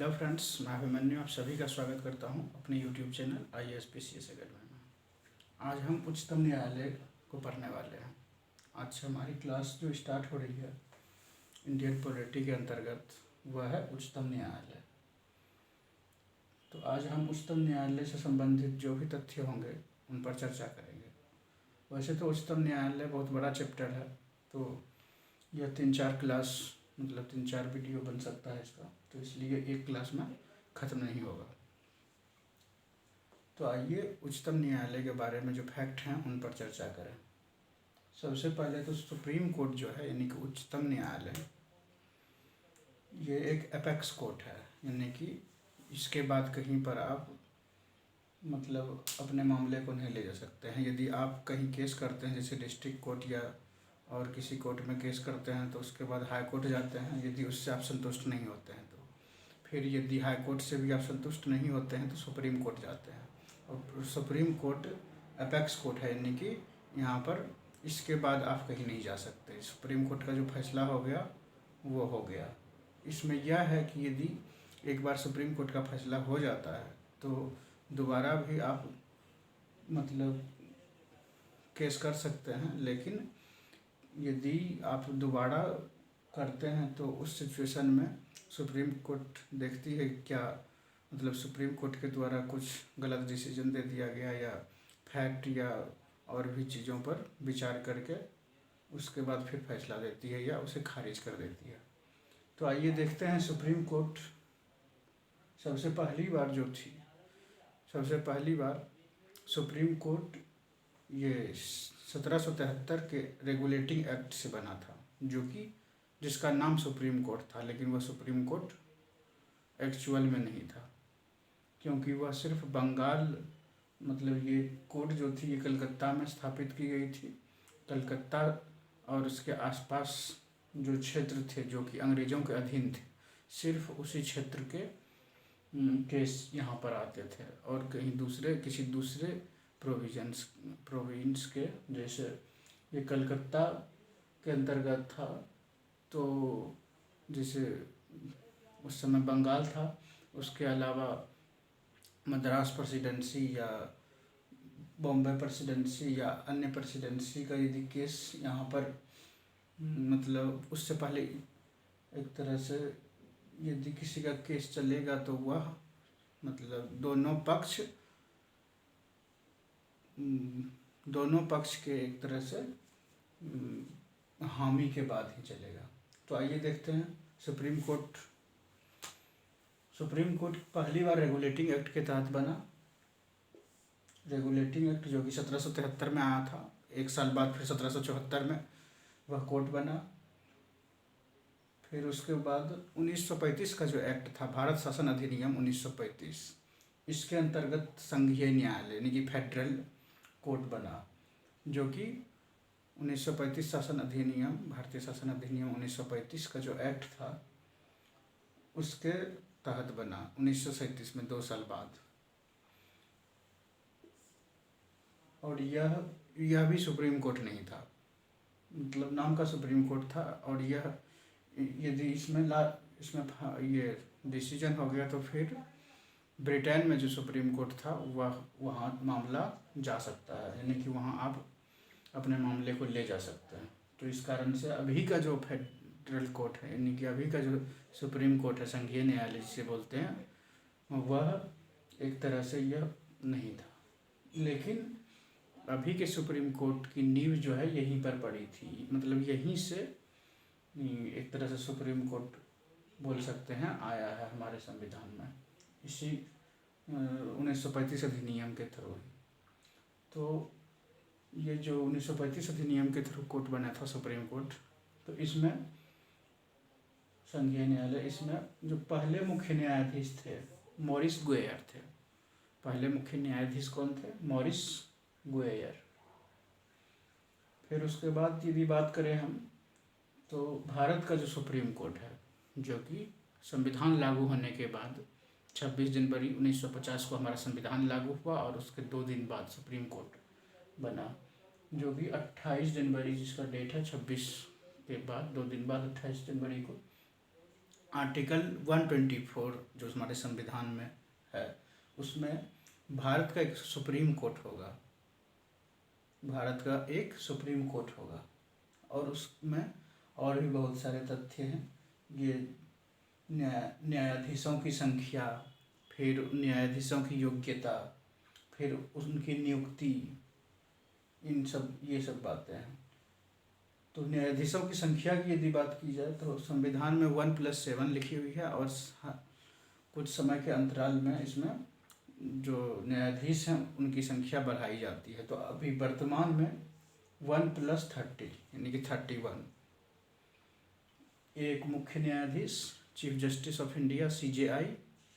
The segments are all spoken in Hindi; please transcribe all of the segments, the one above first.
हेलो फ्रेंड्स, मैं अभिमन्यु आप सभी का स्वागत करता हूं अपने यूट्यूब चैनल IAS अकेडमी में। आज हम उच्चतम न्यायालय को पढ़ने वाले हैं। आज से हमारी क्लास जो स्टार्ट हो रही है इंडियन पॉलिटी के अंतर्गत वह है उच्चतम न्यायालय। तो आज हम उच्चतम न्यायालय से संबंधित जो भी तथ्य होंगे उन पर चर्चा करेंगे। वैसे तो उच्चतम न्यायालय बहुत बड़ा चैप्टर है, तो यह 3-4 क्लास मतलब 3-4 वीडियो बन सकता है इसका, तो इसलिए एक क्लास में ख़त्म नहीं होगा। तो आइए उच्चतम न्यायालय के बारे में जो फैक्ट हैं उन पर चर्चा करें। सबसे पहले तो सुप्रीम कोर्ट जो है यानी कि उच्चतम न्यायालय, ये एक एपेक्स कोर्ट है, यानी कि इसके बाद कहीं पर आप मतलब अपने मामले को नहीं ले जा सकते हैं। यदि आप कहीं केस करते हैं जैसे डिस्ट्रिक्ट कोर्ट या और किसी कोर्ट में केस करते हैं तो उसके बाद हाई कोर्ट जाते हैं, यदि उससे आप संतुष्ट नहीं होते हैं तो फिर यदि हाई कोर्ट से भी आप संतुष्ट नहीं होते हैं तो सुप्रीम कोर्ट जाते हैं। और सुप्रीम कोर्ट एपेक्स कोर्ट है, यानी कि यहाँ पर इसके बाद आप कहीं नहीं जा सकते। सुप्रीम कोर्ट का जो फैसला हो गया वो हो गया। इसमें यह है कि यदि एक बार सुप्रीम कोर्ट का फैसला हो जाता है तो दोबारा भी आप मतलब केस कर सकते हैं, लेकिन यदि आप दोबारा करते हैं तो उस सिचुएशन में सुप्रीम कोर्ट देखती है क्या मतलब सुप्रीम कोर्ट के द्वारा कुछ गलत डिसीजन दे दिया गया या फैक्ट या और भी चीज़ों पर विचार करके उसके बाद फिर फैसला देती है या उसे खारिज कर देती है। तो आइए देखते हैं सुप्रीम कोर्ट सबसे पहली बार सुप्रीम कोर्ट ये 1773 के रेगुलेटिंग एक्ट से बना था, जो कि जिसका नाम सुप्रीम कोर्ट था, लेकिन वह सुप्रीम कोर्ट एक्चुअल में नहीं था, क्योंकि वह सिर्फ बंगाल मतलब ये कोर्ट जो थी ये कलकत्ता में स्थापित की गई थी। कलकत्ता और उसके आसपास जो क्षेत्र थे जो कि अंग्रेज़ों के अधीन थे, सिर्फ उसी क्षेत्र के केस यहाँ पर आते थे और कहीं दूसरे किसी दूसरे प्रोविंस के, जैसे ये कलकत्ता के अंतर्गत था तो जैसे उस समय बंगाल था, उसके अलावा मद्रास प्रेसिडेंसी या बॉम्बे प्रेसिडेंसी या अन्य प्रेसिडेंसी का यदि केस यहाँ पर मतलब उससे पहले एक तरह से यदि किसी का केस चलेगा तो वह मतलब दोनों पक्ष के एक तरह से हामी के बाद ही चलेगा। तो आइए देखते हैं सुप्रीम कोर्ट पहली बार रेगुलेटिंग एक्ट के तहत बना। रेगुलेटिंग एक्ट जो कि 1773 में आया था, एक साल बाद फिर 1774 में वह कोर्ट बना। फिर उसके बाद 1935 का जो एक्ट था, भारत शासन अधिनियम 1935, इसके अंतर्गत संघीय न्यायालय यानी कि फेडरल कोर्ट बना, जो कि 1935 शासन अधिनियम भारतीय शासन अधिनियम 1935 का जो एक्ट था उसके तहत बना 1937 में, 2 साल बाद। और यह भी सुप्रीम कोर्ट नहीं था, मतलब नाम का सुप्रीम कोर्ट था। और यह यदि इसमें ये डिसीजन हो गया तो फिर ब्रिटेन में जो सुप्रीम कोर्ट था वह वहाँ मामला जा सकता है, यानी कि वहाँ आप अपने मामले को ले जा सकते हैं। तो इस कारण से अभी का जो फेडरल कोर्ट है यानी कि अभी का जो सुप्रीम कोर्ट है, संघीय न्यायालय जिसे बोलते हैं, वह एक तरह से यह नहीं था। लेकिन अभी के सुप्रीम कोर्ट की नींव जो है यहीं पर पड़ी थी, मतलब यहीं से एक तरह से सुप्रीम कोर्ट बोल सकते हैं आया है हमारे संविधान में, इसी 1935 अधिनियम के थ्रू ही। तो ये जो 1935 अधिनियम के थ्रू कोर्ट बना था सुप्रीम कोर्ट, तो इसमें संघीय न्यायालय, इसमें जो पहले मुख्य न्यायाधीश थे मॉरिस गुएयर थे। पहले मुख्य न्यायाधीश कौन थे? मॉरिस गुएयर। फिर उसके बाद यदि बात करें हम तो भारत का जो सुप्रीम कोर्ट है, जो कि संविधान लागू होने के बाद 26 जनवरी 1950 को हमारा संविधान लागू हुआ और उसके 2 दिन बाद सुप्रीम कोर्ट बना, जो कि 28 जनवरी जिसका डेट है, 26 के बाद 2 दिन बाद 28 जनवरी को आर्टिकल 124 जो हमारे संविधान में है, उसमें भारत का एक सुप्रीम कोर्ट होगा, भारत का एक सुप्रीम कोर्ट होगा, और उसमें और भी बहुत सारे तथ्य हैं। ये न्यायाधीशों की संख्या, फिर न्यायाधीशों की योग्यता, फिर उनकी नियुक्ति, इन सब ये सब बातें हैं। तो न्यायाधीशों की संख्या की यदि बात की जाए तो संविधान में 1+7 लिखी हुई है, और कुछ समय के अंतराल में इसमें जो न्यायाधीश हैं उनकी संख्या बढ़ाई जाती है। तो अभी वर्तमान में 1+30 यानी कि 31, एक मुख्य न्यायाधीश chief justice of India CJI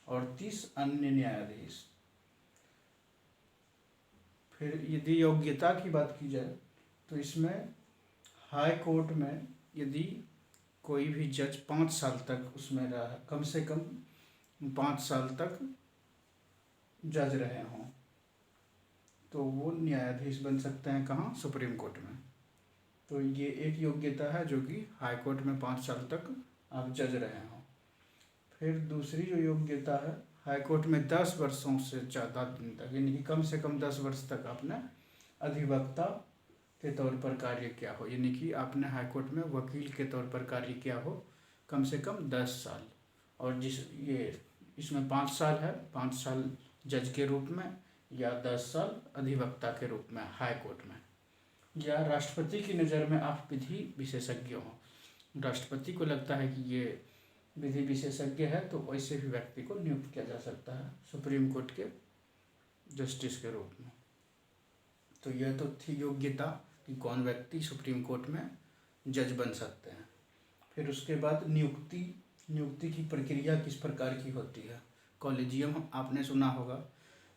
और 30 अन्य न्यायाधीश। फिर यदि योग्यता की बात की जाए तो इसमें हाई कोर्ट में यदि कोई भी जज 5 साल तक उसमें रहा, कम से कम 5 साल तक जज रहे हों, तो वो न्यायाधीश बन सकते हैं कहाँ? सुप्रीम कोर्ट में। तो ये एक योग्यता है जो कि हाई कोर्ट में 5 साल तक आप जज रहे हों। फिर दूसरी जो योग्यता है, हाई कोर्ट में 10 वर्षों से ज़्यादा दिन तक, यानी कि कम से कम 10 वर्ष तक आपने अधिवक्ता के तौर पर कार्य किया हो, यानी कि आपने हाई कोर्ट में वकील के तौर पर कार्य किया हो कम से कम 10 साल। और इसमें 5 साल है, 5 साल जज के रूप में या 10 साल अधिवक्ता के रूप में हाई कोर्ट में। या राष्ट्रपति की नज़र में आप विधि विशेषज्ञ हों, राष्ट्रपति को लगता है कि ये विधि विशेषज्ञ है, तो वैसे भी व्यक्ति को नियुक्त किया जा सकता है सुप्रीम कोर्ट के जस्टिस के रूप में। तो यह तो थी योग्यता कि कौन व्यक्ति सुप्रीम कोर्ट में जज बन सकते हैं। फिर उसके बाद नियुक्ति की प्रक्रिया किस प्रकार की होती है? कॉलेजियम आपने सुना होगा,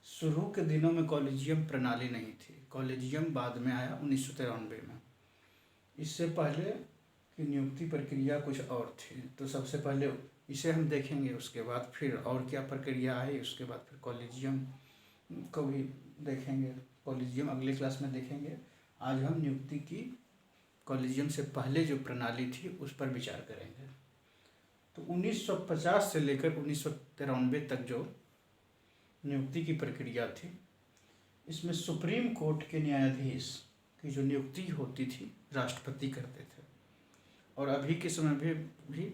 शुरू के दिनों में कॉलेजियम प्रणाली नहीं थी, कॉलेजियम बाद में आया 1993 में। इससे पहले की नियुक्ति प्रक्रिया कुछ और थी। तो सबसे पहले इसे हम देखेंगे, उसके बाद फिर और क्या प्रक्रिया आई, उसके बाद फिर कॉलेजियम को भी देखेंगे। कॉलेजियम अगले क्लास में देखेंगे। आज हम नियुक्ति की कॉलेजियम से पहले जो प्रणाली थी उस पर विचार करेंगे। तो 1950 से लेकर 1993 तक जो नियुक्ति की प्रक्रिया थी, इसमें सुप्रीम कोर्ट के न्यायाधीश की जो नियुक्ति होती थी राष्ट्रपति करते थे, और अभी के समय में भी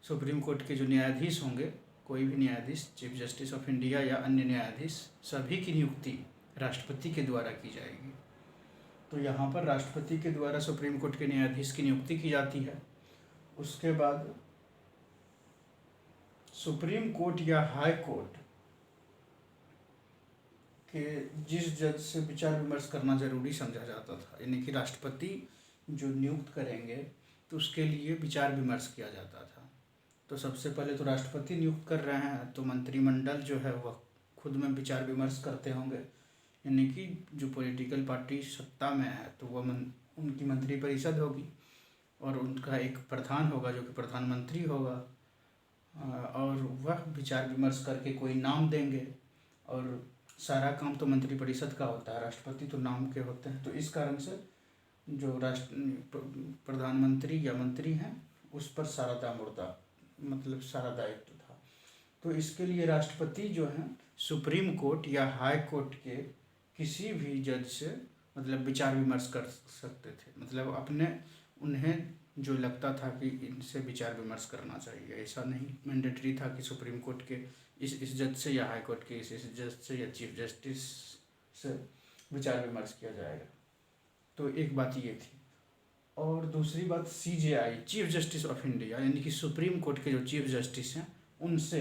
सुप्रीम कोर्ट के जो न्यायाधीश होंगे, कोई भी न्यायाधीश, चीफ जस्टिस ऑफ इंडिया या अन्य न्यायाधीश, सभी की नियुक्ति राष्ट्रपति के द्वारा की जाएगी। तो यहाँ पर राष्ट्रपति के द्वारा सुप्रीम कोर्ट के न्यायाधीश की नियुक्ति की जाती है। उसके बाद सुप्रीम कोर्ट या हाई कोर्ट के जिस जज से विचार विमर्श करना जरूरी समझा जाता था, यानी कि राष्ट्रपति जो नियुक्त करेंगे तो उसके लिए विचार विमर्श किया जाता था। तो सबसे पहले तो राष्ट्रपति नियुक्त कर रहे हैं, तो मंत्रिमंडल जो है वह खुद में विचार विमर्श करते होंगे, यानी कि जो पॉलिटिकल पार्टी सत्ता में है तो वह उनकी मंत्रिपरिषद होगी, और उनका एक प्रधान होगा जो कि प्रधानमंत्री होगा, और वह विचार विमर्श करके कोई नाम देंगे। और सारा काम तो मंत्रिपरिषद का होता है, राष्ट्रपति तो नाम के होते हैं। तो इस कारण से जो प्रधानमंत्री या मंत्री हैं उस पर सारा दामुर्दा, मतलब सारा दायित्व था। तो इसके लिए राष्ट्रपति जो हैं सुप्रीम कोर्ट या हाई कोर्ट के किसी भी जज से मतलब विचार विमर्श कर सकते थे, मतलब उन्हें जो लगता था कि इनसे विचार विमर्श करना चाहिए। ऐसा नहीं मैंडेटरी था कि सुप्रीम कोर्ट के इस जज से या हाई कोर्ट के इस जज से या चीफ जस्टिस से विचार विमर्श किया जाएगा। तो एक बात ये थी। और दूसरी बात CJI, chief justice of India, यानी कि सुप्रीम कोर्ट के जो चीफ जस्टिस हैं उनसे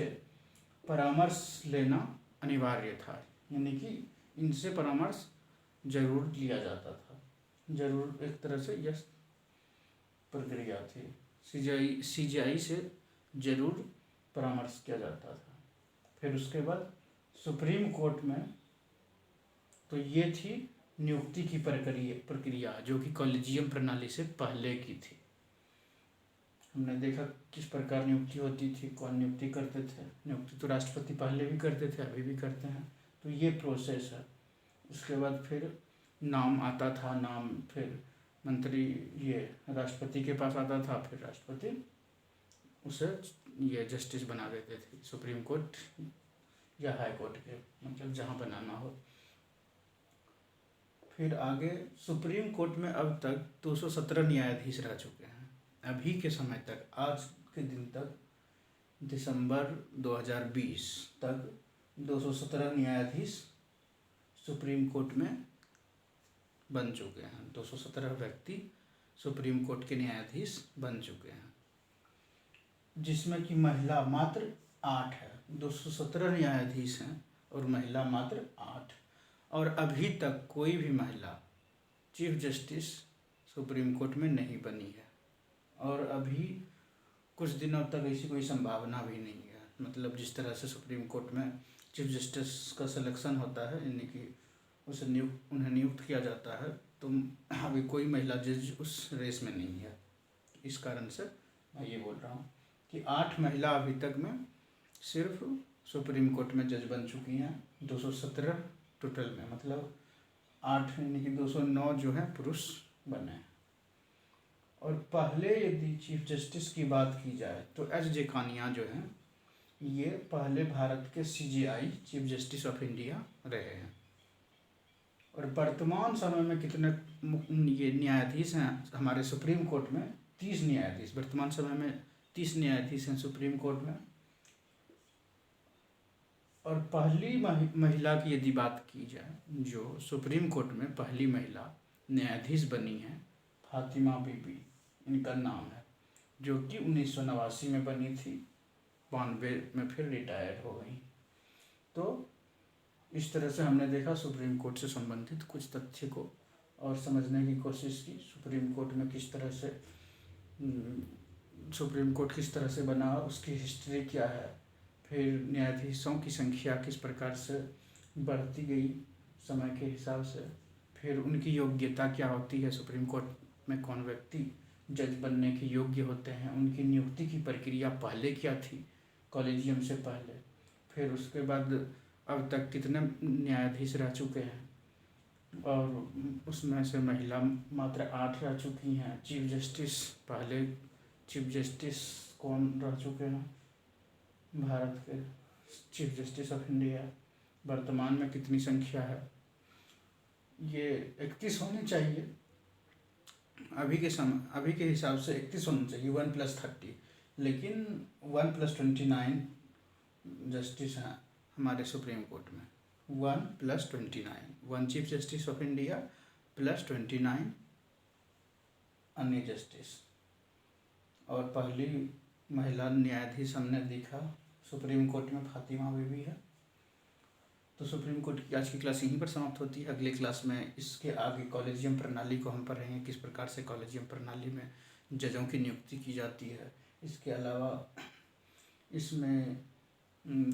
परामर्श लेना अनिवार्य था, यानी कि इनसे परामर्श जरूर लिया जाता था, जरूर एक तरह से यह प्रक्रिया थी। CJI से जरूर परामर्श किया जाता था। फिर उसके बाद सुप्रीम कोर्ट में तो ये थी नियुक्ति की प्रक्रिया जो कि कॉलेजियम प्रणाली से पहले की थी। हमने देखा किस प्रकार नियुक्ति होती थी, कौन नियुक्ति करते थे। नियुक्ति तो राष्ट्रपति पहले भी करते थे, अभी भी करते हैं। तो ये प्रोसेस है। उसके बाद फिर नाम आता था, नाम फिर मंत्री ये राष्ट्रपति के पास आता था, फिर राष्ट्रपति उसे ये जस्टिस बना देते थे सुप्रीम कोर्ट या हाई कोर्ट के, मतलब जहाँ बनाना हो। फिर आगे सुप्रीम कोर्ट में अब तक 217 न्यायाधीश रह चुके हैं। अभी के समय तक, आज के दिन तक, दिसंबर 2020 तक 217 न्यायाधीश सुप्रीम कोर्ट में बन चुके हैं। 217 व्यक्ति सुप्रीम कोर्ट के न्यायाधीश बन चुके हैं, जिसमें कि महिला मात्र 8 है। 217 न्यायाधीश हैं और महिला मात्र 8, और अभी तक कोई भी महिला चीफ जस्टिस सुप्रीम कोर्ट में नहीं बनी है, और अभी कुछ दिनों तक ऐसी कोई संभावना भी नहीं है। मतलब जिस तरह से सुप्रीम कोर्ट में चीफ जस्टिस का सिलेक्शन होता है, यानी कि उन्हें नियुक्त किया जाता है, तो अभी कोई महिला जज उस रेस में नहीं है। इस कारण से मैं ये बोल रहा हूँ कि 8 महिला अभी तक में सिर्फ सुप्रीम कोर्ट में जज बन चुकी हैं 217 टोटल में, मतलब 8 यानी कि 209 जो है पुरुष बने हैं। और पहले यदि चीफ जस्टिस की बात की जाए तो एस.जे. कानिया जो हैं, ये पहले भारत के CJI chief justice of India रहे हैं। और वर्तमान समय में कितने ये न्यायाधीश हैं हमारे सुप्रीम कोर्ट में? 30 न्यायाधीश वर्तमान समय में 30 न्यायाधीश हैं सुप्रीम कोर्ट में। और पहली महिला की यदि बात की जाए, जो सुप्रीम कोर्ट में पहली महिला न्यायाधीश बनी है, फातिमा बीबी इनका नाम है, जो कि 1989 में बनी थी, 92 में फिर रिटायर्ड हो गई। तो इस तरह से हमने देखा सुप्रीम कोर्ट से संबंधित कुछ तथ्य को और समझने की कोशिश की, सुप्रीम कोर्ट में किस तरह से सुप्रीम कोर्ट किस तरह से बना, उसकी हिस्ट्री क्या है, फिर न्यायाधीशों की संख्या किस प्रकार से बढ़ती गई समय के हिसाब से, फिर उनकी योग्यता क्या होती है, सुप्रीम कोर्ट में कौन व्यक्ति जज बनने के योग्य होते हैं, उनकी नियुक्ति की प्रक्रिया पहले क्या थी कॉलेजियम से पहले, फिर उसके बाद अब तक कितने न्यायाधीश रह चुके हैं, और उसमें से महिला मात्र 8 रह चुकी हैं। चीफ जस्टिस, पहले चीफ जस्टिस कौन रह चुके हैं भारत के चीफ जस्टिस ऑफ इंडिया, वर्तमान में कितनी संख्या है? ये 31 होनी चाहिए अभी के हिसाब से 31 होना चाहिए, 1+30, लेकिन 1+29 जस्टिस हैं हमारे सुप्रीम कोर्ट में। 1+29, 1 चीफ जस्टिस ऑफ इंडिया +29 अन्य जस्टिस। और पहली महिला न्यायाधीश हमने देखा सुप्रीम कोर्ट में फातिमा बीबी है। तो सुप्रीम कोर्ट की आज की क्लास यहीं पर समाप्त होती है। अगले क्लास में इसके आगे कॉलेजियम प्रणाली को हम पढ़ेंगे, किस प्रकार से कॉलेजियम प्रणाली में जजों की नियुक्ति की जाती है। इसके अलावा इसमें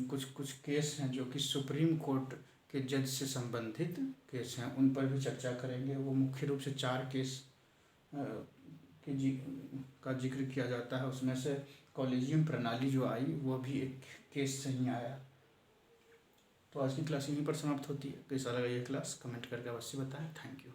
कुछ केस हैं जो कि सुप्रीम कोर्ट के जज से संबंधित केस हैं, उन पर भी चर्चा करेंगे। वो मुख्य रूप से 4 केस का जिक्र किया जाता है, उसमें से कॉलेजियम प्रणाली जो आई वो भी एक केस से ही आया। तो आज की क्लास यहीं पर समाप्त होती है। कैसा लगा ये क्लास कमेंट करके अवश्य बताएं। Thank you.